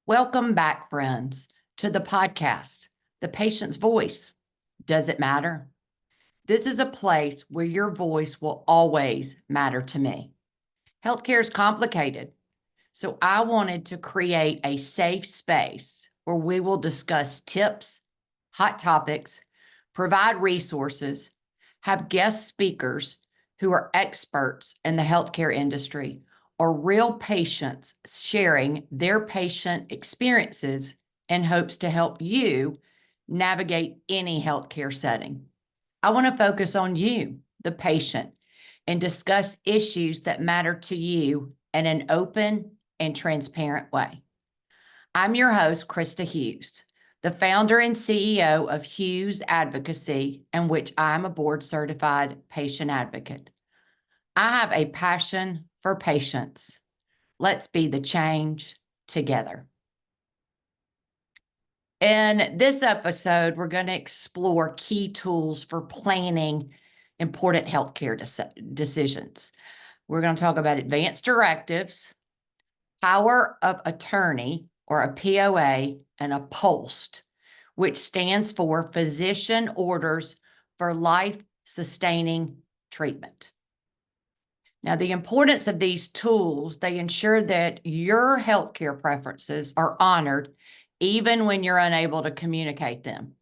Welcome back, friends, to the podcast, The Patient's Voice. Does it matter? This is a place where your voice will always matter to me. Healthcare is complicated, so I wanted to create a safe space where we will discuss tips, hot topics, provide resources, have guest speakers who are experts in the healthcare industry or real patients sharing their patient experiences in hopes to help you navigate any healthcare setting. I want to focus on you, the patient, and discuss issues that matter to you in an open and transparent way. I'm your host, Krista Hughes, the founder and CEO of Hughes Advocacy, in which I'm a board-certified patient advocate. I have a passion for patients. Let's be the change together. In this episode, we're going to explore key tools for planning important healthcare decisions. We're going to talk about advanced directives, power of attorney, or a POA, and a POLST, which stands for Physician Orders for Life-Sustaining Treatment. Now, the importance of these tools, they ensure that your healthcare preferences are honored even when you're unable to communicate them.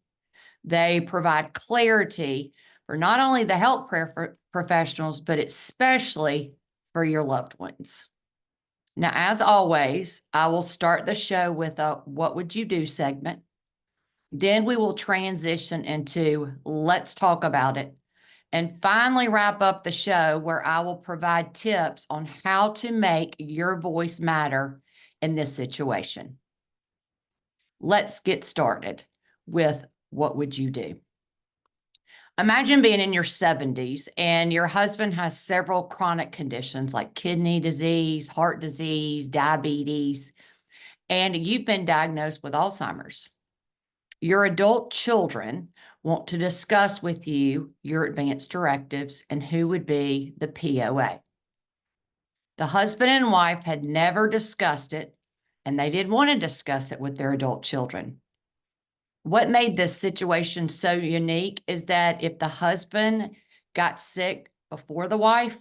They provide clarity for not only the health professionals, but especially for your loved ones. Now, as always, I will start the show with a "What would you do" segment. Then we will transition into "Let's talk about it." And finally wrap up the show where I will provide tips on how to make your voice matter in this situation. Let's get started with what would you do? Imagine being in your 70s and your husband has several chronic conditions like kidney disease, heart disease, diabetes, and you've been diagnosed with Alzheimer's. Your adult children want to discuss with you your advanced directives and who would be the POA. The husband and wife had never discussed it, and they didn't want to discuss it with their adult children. What made this situation so unique is that if the husband got sick before the wife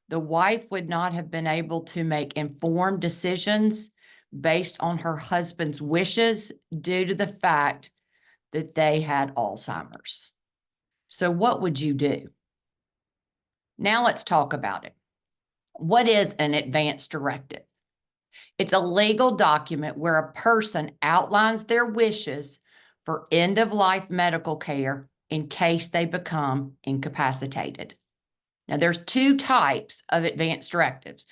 would not have been able to make informed decisions based on her husband's wishes due to the fact that they had Alzheimer's. So what would you do? Now let's talk about it. What is an advance directive? It's a legal document where a person outlines their wishes for end-of-life medical care in case they become incapacitated. Now, there's two types of advance directives.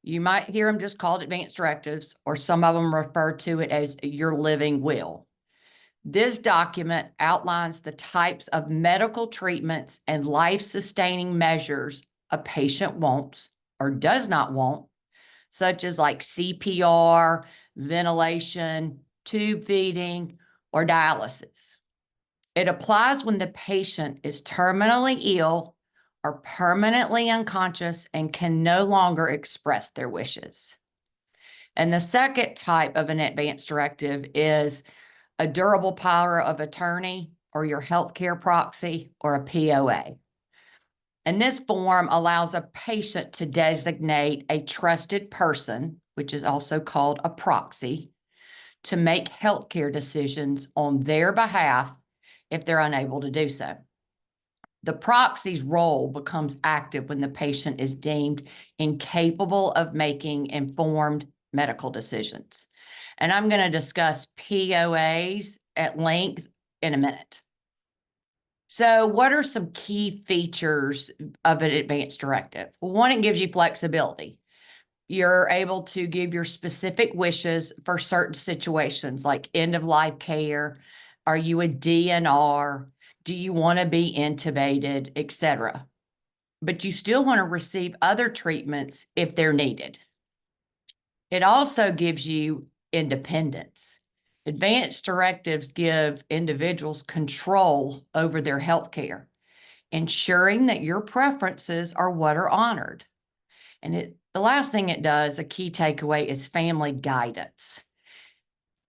You might hear them just called advance directives, or some of them refer to it as your living will. This document outlines the types of medical treatments and life-sustaining measures a patient wants or does not want, such as like CPR, ventilation, tube feeding, or dialysis. It applies when the patient is terminally ill or permanently unconscious and can no longer express their wishes. And the second type of an advance directive is a durable power of attorney, or your healthcare proxy, or a POA. And this form allows a patient to designate a trusted person, which is also called a proxy, to make healthcare decisions on their behalf if they're unable to do so. The proxy's role becomes active when the patient is deemed incapable of making informed medical decisions. And I'm going to discuss POAs at length in a minute. So what are some key features of an advance directive? Well, one, it gives you flexibility. You're able to give your specific wishes for certain situations like end-of-life care. Are you a DNR? Do you want to be intubated, etc.? But you still want to receive other treatments if they're needed. It also gives you independence. Advance directives give individuals control over their health care, ensuring that your preferences are what are honored. And the last thing it does, a key takeaway, is family guidance.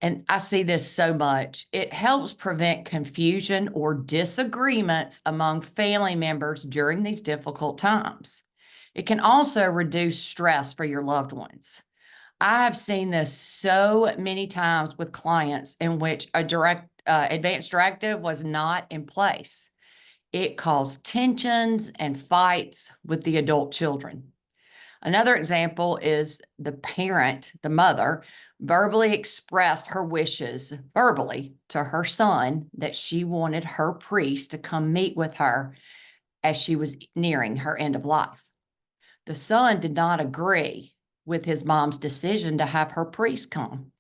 and I see this so much, it helps prevent confusion or disagreements among family members during these difficult times. It can also reduce stress for your loved ones. I have seen this so many times with clients in which a advanced directive was not in place. It caused tensions and fights with the adult children. Another example is the parent, the mother, verbally expressed her wishes verbally to her son that she wanted her priest to come meet with her as she was nearing her end of life. The son did not agree with his mom's decision to have her priest come.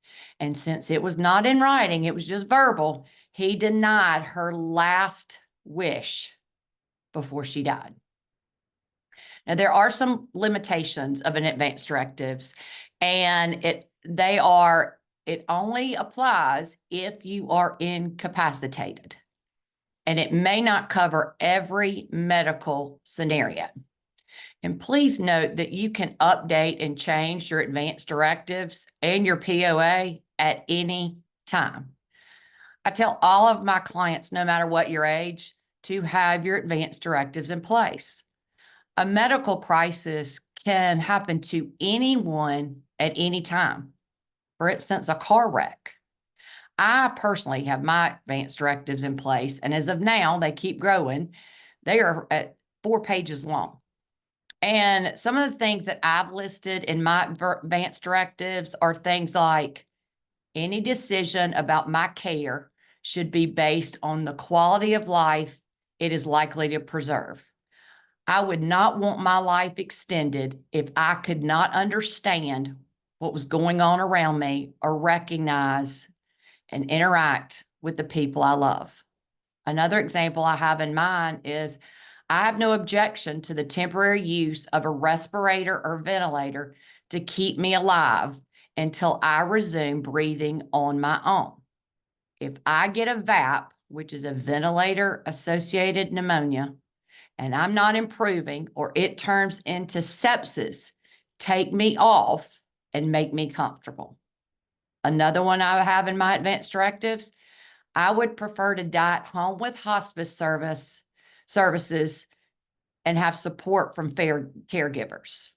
And since it was not in writing, it was just verbal, he denied her last wish before she died. Now, there are some limitations of an advanced directives, and it only applies if you are incapacitated, and it may not cover every medical scenario. And please note that you can update and change your advanced directives and your POA at any time. I tell all of my clients, no matter what your age, to have your advanced directives in place. A medical crisis can happen to anyone at any time. For instance, a car wreck. I personally have my advanced directives in place, and as of now, they keep growing. They are at 4 pages long. And some of the things that I've listed in my advanced directives are things like any decision about my care should be based on the quality of life it is likely to preserve. I would not want my life extended if I could not understand what was going on around me or recognize and interact with the people I love. Another example I have in mind is I have no objection to the temporary use of a respirator or ventilator to keep me alive until I resume breathing on my own. If I get a VAP, which is a ventilator-associated pneumonia, and I'm not improving or it turns into sepsis, take me off and make me comfortable. Another one I have in my advanced directives, I would prefer to die at home with hospice services and have support from caregivers.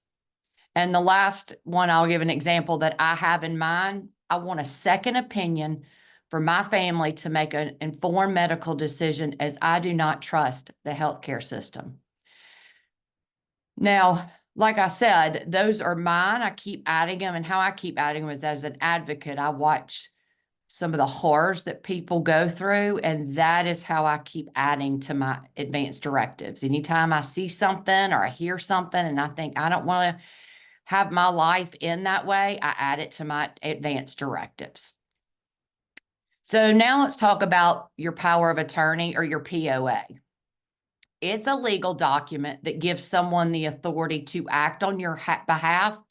And the last one, I'll give an example that I have in mind. I want a second opinion for my family to make an informed medical decision, as I do not trust the healthcare system. Now, like I said, those are mine. I keep adding them, and how I keep adding them is as an advocate. I watch some of the horrors that people go through, and that is how I keep adding to my advanced directives. Anytime I see something or I hear something and I think I don't want to have my life in that way, I add it to my advanced directives. So now let's talk about your power of attorney, or your POA. It's a legal document that gives someone the authority to act on your behalf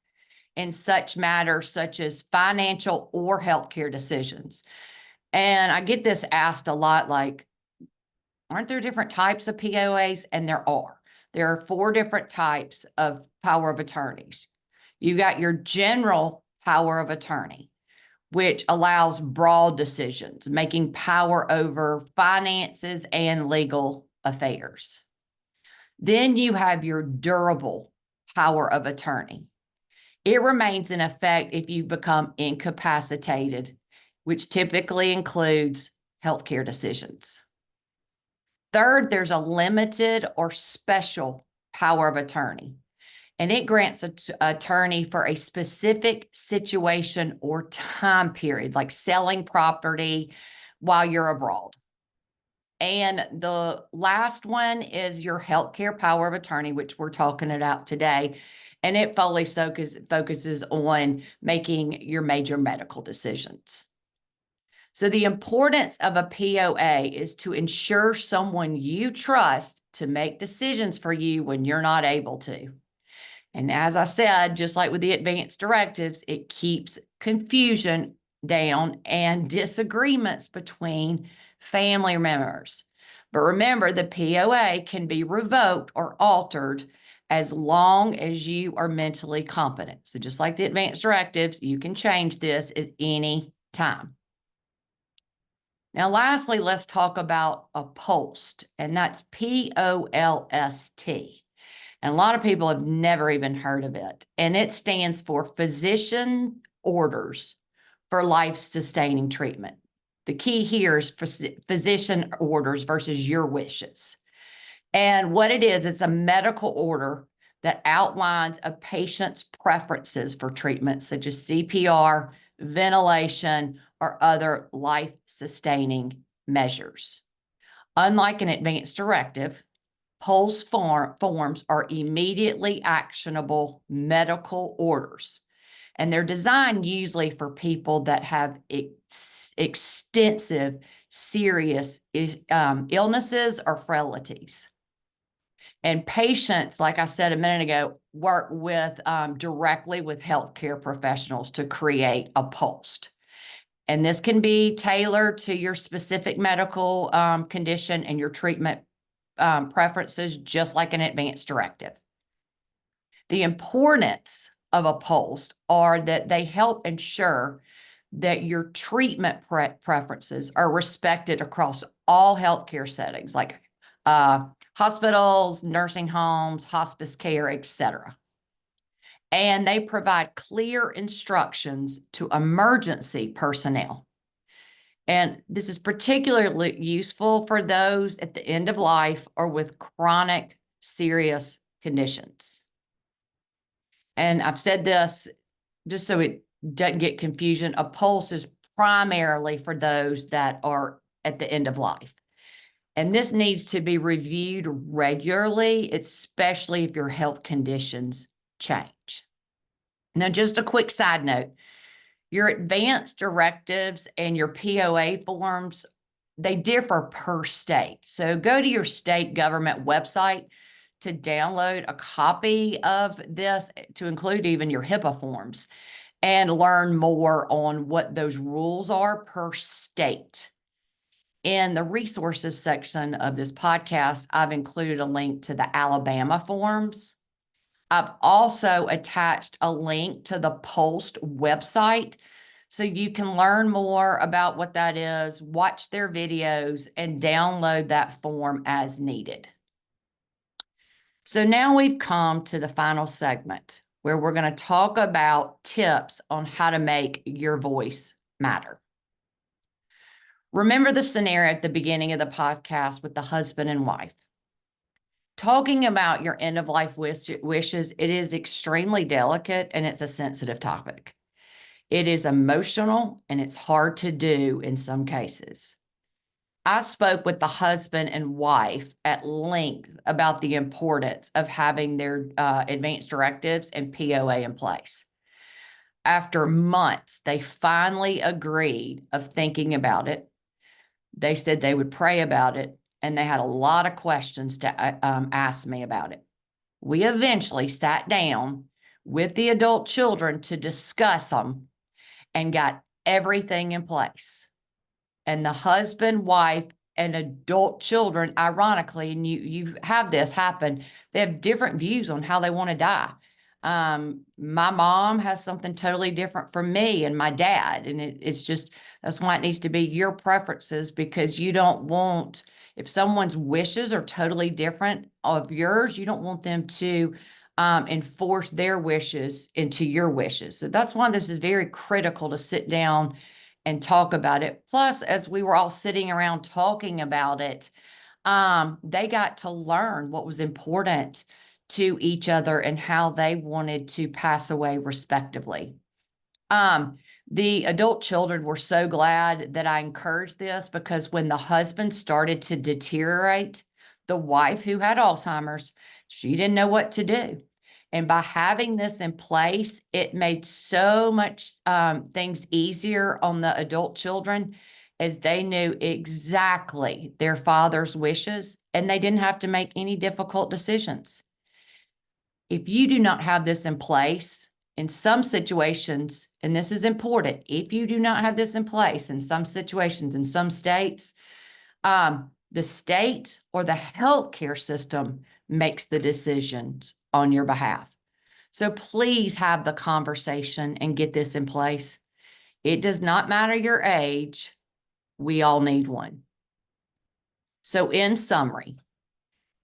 in such matters such as financial or healthcare decisions. And I get this asked a lot, like, aren't there different types of POAs? And there are. There are 4 different types of power of attorneys. You got your general power of attorney, which allows broad decisions, making power over finances and legal affairs. Then you have your durable power of attorney. It remains in effect if you become incapacitated, which typically includes healthcare decisions. Third, there's a limited or special power of attorney, and it grants an attorney for a specific situation or time period, like selling property while you're abroad. And the last one is your healthcare power of attorney, which we're talking about today. And it fully focuses on making your major medical decisions. So the importance of a POA is to ensure someone you trust to make decisions for you when you're not able to. And as I said, just like with the advanced directives, it keeps confusion down and disagreements between family members. But remember, the POA can be revoked or altered as long as you are mentally competent. So just like the advanced directives, you can change this at any time. Now, lastly, let's talk about a POLST, and that's POLST. And a lot of people have never even heard of it. And it stands for Physician Orders for Life-Sustaining Treatment. The key here is physician orders versus your wishes. And what it is, it's a medical order that outlines a patient's preferences for treatment, such as CPR, ventilation, or other life-sustaining measures. Unlike an advance directive, POLST forms are immediately actionable medical orders, and they're designed usually for people that have extensive, serious illnesses or frailties. And patients, like I said a minute ago, work with directly with healthcare professionals to create a POLST. And this can be tailored to your specific medical condition and your treatment preferences, just like an advance directive. The importance of a POLST are that they help ensure that your treatment preferences are respected across all healthcare settings, like hospitals, nursing homes, hospice care, etc. And they provide clear instructions to emergency personnel. And this is particularly useful for those at the end of life or with chronic, serious conditions. And I've said this just so it doesn't get confusion. A POLST is primarily for those that are at the end of life. And this needs to be reviewed regularly, especially if your health conditions change. Now, just a quick side note, your advance directives and your POA forms, they differ per state. So go to your state government website to download a copy of this, to include even your HIPAA forms, and learn more on what those rules are per state. In the resources section of this podcast, I've included a link to the Alabama forms. I've also attached a link to the POLST website so you can learn more about what that is, watch their videos, and download that form as needed. So now we've come to the final segment where we're going to talk about tips on how to make your voice matter. Remember the scenario at the beginning of the podcast with the husband and wife. Talking about your end-of-life wishes, it is extremely delicate and it's a sensitive topic. It is emotional and it's hard to do in some cases. I spoke with the husband and wife at length about the importance of having their advance directives and POA in place. After months, they finally agreed of thinking about it. They said they would pray about it, and they had a lot of questions to ask me about it. We eventually sat down with the adult children to discuss them and got everything in place. And the husband, wife, and adult children, ironically, and you have this happen, they have different views on how they want to die. My mom has something totally different from me and my dad. And it's just, that's why it needs to be your preferences, because you don't want, if someone's wishes are totally different of yours, you don't want them to enforce their wishes into your wishes. So that's why this is very critical to sit down and talk about it. Plus, as we were all sitting around talking about it, they got to learn what was important to each other and how they wanted to pass away respectively. The adult children were so glad that I encouraged this, because when the husband started to deteriorate, the wife, who had Alzheimer's, she didn't know what to do. And by having this in place, it made so much things easier on the adult children, as they knew exactly their father's wishes and they didn't have to make any difficult decisions. If you do not have this in place, in some situations, and this is important, if you do not have this in place in some situations, in some states, the state or the healthcare system makes the decisions on your behalf. So please have the conversation and get this in place. It does not matter your age. We all need one. So in summary,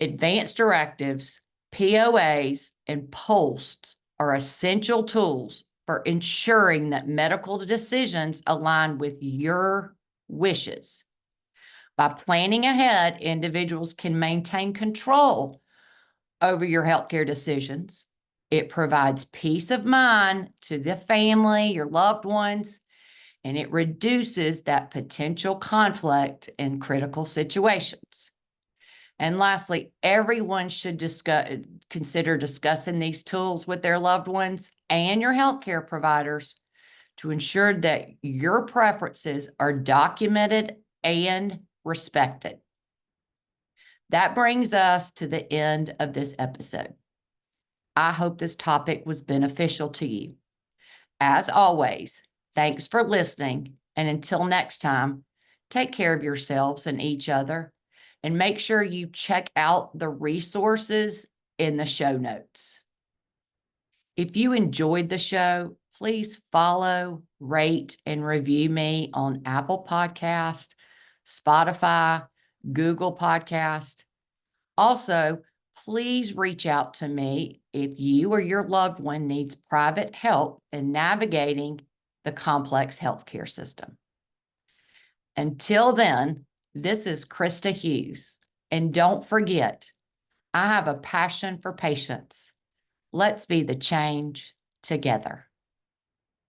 advanced directives, POAs, and POLST are essential tools for ensuring that medical decisions align with your wishes. By planning ahead, individuals can maintain control over your healthcare decisions. It provides peace of mind to the family, your loved ones, and it reduces that potential conflict in critical situations. And lastly, everyone should consider discussing these tools with their loved ones and your healthcare providers to ensure that your preferences are documented and respected. That brings us to the end of this episode. I hope this topic was beneficial to you. As always, thanks for listening. And until next time, take care of yourselves and each other. And make sure you check out the resources in the show notes. If you enjoyed the show, please follow, rate, and review me on Apple Podcast, Spotify, Google Podcast. Also, please reach out to me if you or your loved one needs private help in navigating the complex healthcare system. Until then, this is Krista Hughes. And don't forget, I have a passion for patients. Let's be the change together.